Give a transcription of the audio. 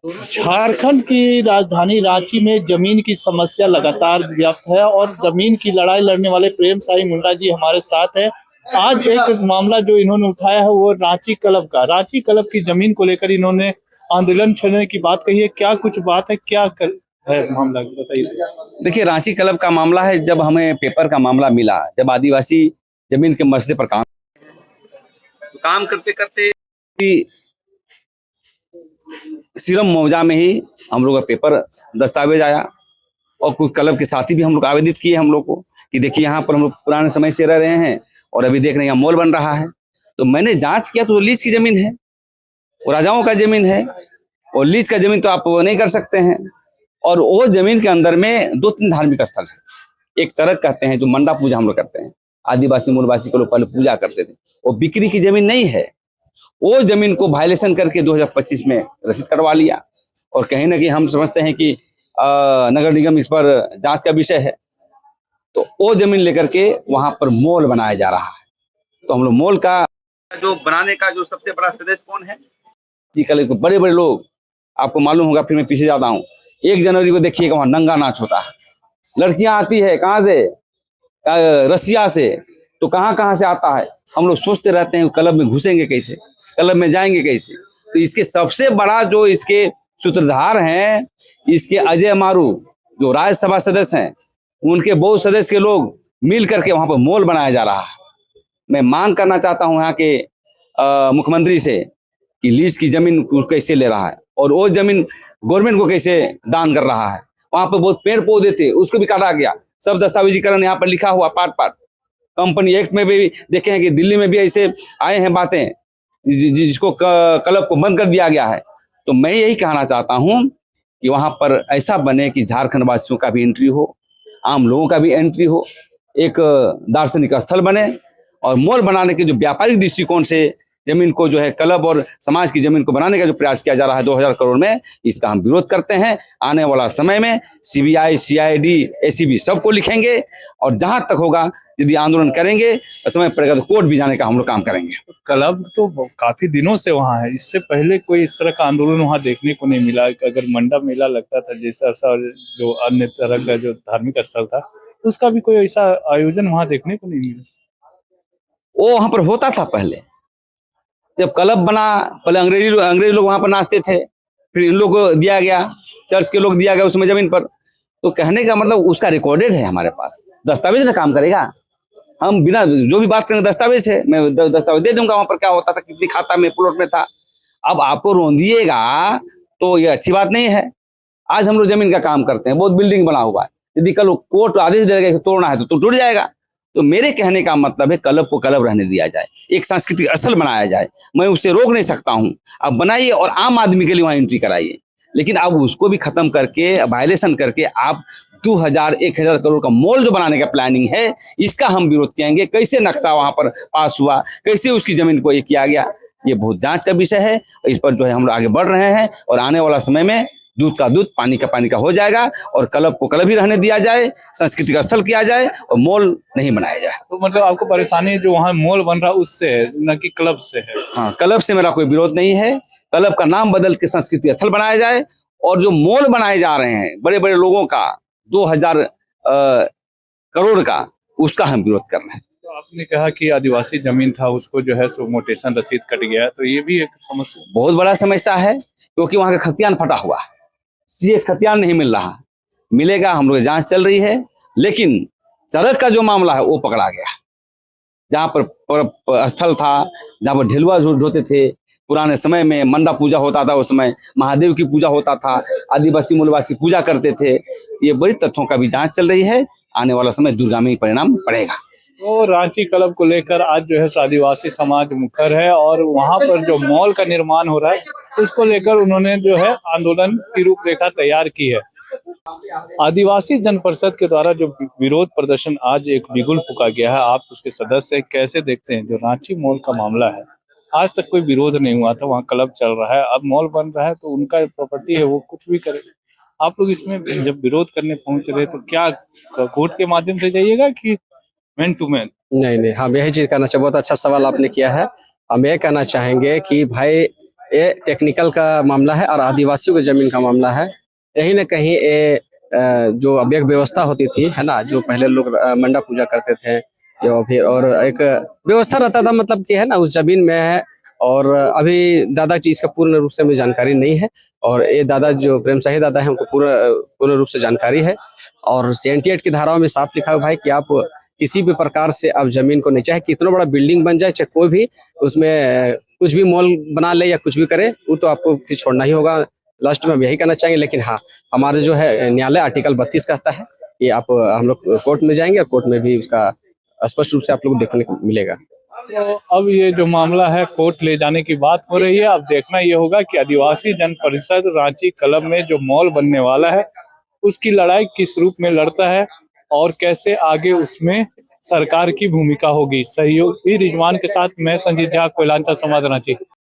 झारखंड की राजधानी रांची में जमीन की समस्या लगातार व्याप्त है और जमीन की लड़ाई लड़ने वाले प्रेम साई मुंडा जी हमारे साथ हैं। आज एक मामला जो इन्होंने उठाया है वो रांची क्लब की जमीन को लेकर इन्होंने आंदोलन छेड़ने की बात कही है। क्या कुछ बात है, है मामला, बताइए। देखिए, रांची क्लब का मामला है। जब हमें पेपर का मामला मिला, जब आदिवासी जमीन के मसले पर काम करते करते सीरम मौजा में ही हम लोग का पेपर दस्तावेज आया और कुछ क्लब के साथी भी हम लोग आवेदित किए हम लोग को कि देखिए यहाँ पर हम लोग पुराने समय से रह रहे हैं और अभी देख रहे हैं यहाँ मॉल बन रहा है। तो मैंने जांच किया तो लीज की जमीन है, वो राजाओं का जमीन है और लीज का जमीन तो आप नहीं कर सकते हैं। और वो जमीन के अंदर में 2-3 धार्मिक स्थल है। एक चरक कहते हैं जो मंडा पूजा हम लोग करते हैं, आदिवासी मूलवासी को लोग पहले पूजा करते थे। वो बिक्री की जमीन नहीं है। वो जमीन को वायलेशन करके 2025 में रसीद करवा लिया और कहीं ना कहीं हम समझते हैं कि नगर निगम इस पर जांच का विषय है। तो वो जमीन लेकर के वहां पर मॉल बनाया जा रहा है। तो हम लोग मॉल का जो बनाने का जो सबसे बड़ा सदस्य कौन है जी, कल बड़े बड़े लोग, आपको मालूम होगा, फिर मैं पीछे जाता हूँ। 1 जनवरी को देखिएगा वहां नंगा नाच होता है। लड़कियां आती है कहाँ से, रसिया से, तो कहाँ से आता है। हम लोग सोचते रहते हैं क्लब में घुसेंगे कैसे, क्लब में जाएंगे कैसे। तो इसके सबसे बड़ा जो इसके सूत्रधार हैं, इसके अजय मारू जो राज्यसभा सदस्य हैं, उनके बहुत सदस्य के लोग मिल करके वहां पर मॉल बनाया जा रहा है। मैं मांग करना चाहता हूं यहाँ के मुख्यमंत्री से कि लीज की जमीन कैसे ले रहा है और वो जमीन गवर्नमेंट को कैसे दान कर रहा है। वहां पर बहुत पेड़ पौधे थे, उसको भी काटा गया। सब दस्तावेजीकरण यहाँ पर लिखा हुआ पार्ट पार्ट। कंपनी एक्ट में भी देखे हैं कि दिल्ली में भी ऐसे आए हैं बातें जिसको क्लब को बंद कर दिया गया है। तो मैं यही कहना चाहता हूं कि वहां पर ऐसा बने कि झारखंड वासियों का भी एंट्री हो, आम लोगों का भी एंट्री हो, एक दार्शनिक स्थल बने। और मॉल बनाने के जो व्यापारिक दृष्टिकोण से जमीन को जो है क्लब और समाज की जमीन को बनाने का जो प्रयास किया जा रहा है 2000 करोड़ में, इसका हम विरोध करते हैं। आने वाला समय में सीबीआई, सीआईडी, एसीबी सबको लिखेंगे और जहां तक होगा यदि आंदोलन करेंगे समय पड़ेगा तो कोर्ट भी जाने का हम लोग काम करेंगे। क्लब तो काफी दिनों से वहाँ है, इससे पहले कोई इस तरह का आंदोलन वहाँ देखने को नहीं मिला। अगर मंडा मेला लगता था जैसा जो अन्य तरह का जो धार्मिक स्थल था, उसका भी कोई ऐसा आयोजन वहाँ देखने को नहीं मिला। वो वहां पर होता था पहले, जब क्लब बना, पहले अंग्रेज लोग वहां पर नाचते थे, फिर इन लोग को दिया गया, चर्च के लोग दिया गया उसमें जमीन पर। तो कहने का मतलब उसका रिकॉर्डेड है हमारे पास, दस्तावेज ना काम करेगा। हम बिना जो भी बात करेंगे दस्तावेज है, मैं दस्तावेज दे दूंगा वहां पर क्या होता था, कितनी खाता में प्लॉट में था। अब आपको रोंदिएगा तो ये अच्छी बात नहीं है। आज हम लोग जमीन का काम करते हैं, बहुत बिल्डिंग बना हुआ है। यदि कल कोर्ट आदेश देगा तोड़ना है तो टूट जाएगा। तो मेरे कहने का मतलब है क्लब को क्लब रहने दिया जाए, एक सांस्कृतिक स्थल बनाया जाए। मैं उससे रोक नहीं सकता हूं, आप बनाइए और आम आदमी के लिए वहां एंट्री कराइए। लेकिन अब उसको भी खत्म करके, वायलेशन करके आप 2000-1000 करोड़ का मॉल जो बनाने का प्लानिंग है, इसका हम विरोध करेंगे। कैसे नक्शा वहां पर पास हुआ, कैसे उसकी जमीन को ये किया गया, ये बहुत जांच का विषय है। इस पर जो है हम लोग आगे बढ़ रहे हैं और आने वाला समय में दूध का दूध, पानी का पानी का हो जाएगा और क्लब को क्लब ही रहने दिया जाए, सांस्कृतिक स्थल किया जाए और मॉल नहीं बनाया जाए। तो मतलब आपको परेशानी जो वहाँ मॉल बन रहा है उससे है, न कि क्लब से है? हाँ, क्लब से मेरा कोई विरोध नहीं है। क्लब का नाम बदल के सांस्कृतिक स्थल बनाया जाए और जो मॉल बनाए जा रहे हैं बड़े बड़े लोगों का 2000 करोड़ का, उसका हम विरोध कर रहे हैं। तो आपने कहा कि आदिवासी जमीन था, उसको जो है सो मोटेशन रसीद कट गया, तो ये भी एक समस्या, बहुत बड़ा समस्या है, क्योंकि वहां का खतियान फटा हुआ है। सीएस खतियान नहीं मिल रहा, मिलेगा। हम लोग जांच चल रही है, लेकिन चरक का जो मामला है वो पकड़ा गया। जहां पर स्थल था, जहां पर ढिलवा ढोते थे, पुराने समय में मंडा पूजा होता था, उस समय महादेव की पूजा होता था, आदिवासी मूलवासी पूजा करते थे। ये बड़ी तथ्यों का भी जांच चल रही है। आने वाला समय दूरगामी परिणाम पड़ेगा। तो रांची क्लब को लेकर आज जो है आदिवासी समाज मुखर है और वहां पर जो मॉल का निर्माण हो रहा है उसको लेकर उन्होंने जो है आंदोलन की रूपरेखा तैयार की है। आदिवासी जन परिषद के द्वारा जो विरोध प्रदर्शन आज एक बिगुल फूका गया है, आप उसके सदस्य कैसे देखते हैं? जो रांची मॉल का मामला है, आज तक कोई विरोध नहीं हुआ था, वहाँ क्लब चल रहा है, अब मॉल बन रहा है तो उनका प्रॉपर्टी है, वो कुछ भी करे। आप लोग इसमें जब विरोध करने पहुंच रहे तो क्या कोर्ट के माध्यम से जाइएगा कि मैन टू मैन? नहीं, हम यही चीज कहना चाहिए। बहुत अच्छा सवाल आपने किया है। हम ये कहना चाहेंगे कि भाई ये टेक्निकल का मामला है और आदिवासियों की जमीन का मामला है। कहीं न कहीं ये जो अव्यक्त व्यवस्था होती थी, है ना, जो पहले लोग मंडा पूजा करते थे, या फिर और एक व्यवस्था रहता था, मतलब कि है ना, उस जमीन में है। और अभी दादा जी इसका पूर्ण रूप से मुझे जानकारी नहीं है, और ये दादा जो प्रेम शाही दादा है उनको पूर्ण रूप से जानकारी है। और 78 की धाराओं में साफ लिखा है भाई कि आप किसी भी प्रकार से आप जमीन को नहीं, चाहे कितना बड़ा बिल्डिंग बन जाए, चाहे कोई भी उसमें कुछ भी मॉल बना ले या कुछ भी करे, वो तो आपको छोड़ना ही होगा। लास्ट में हम यही कहना चाहेंगे। लेकिन हाँ, हमारे जो है न्यायालय आर्टिकल 32 कहता है कि आप हम लोग कोर्ट में जाएंगे और कोर्ट में भी उसका स्पष्ट रूप से आप लोग को देखने को मिलेगा। तो अब ये जो मामला है कोर्ट ले जाने की बात हो रही है। अब देखना ये होगा कि आदिवासी जन परिषद रांची क्लब में जो मॉल बनने वाला है उसकी लड़ाई किस रूप में लड़ता है और कैसे आगे उसमें सरकार की भूमिका होगी। सहयोगी रिजवान के साथ मैं संजीत झा, कोयलांचल संवाद, रांची।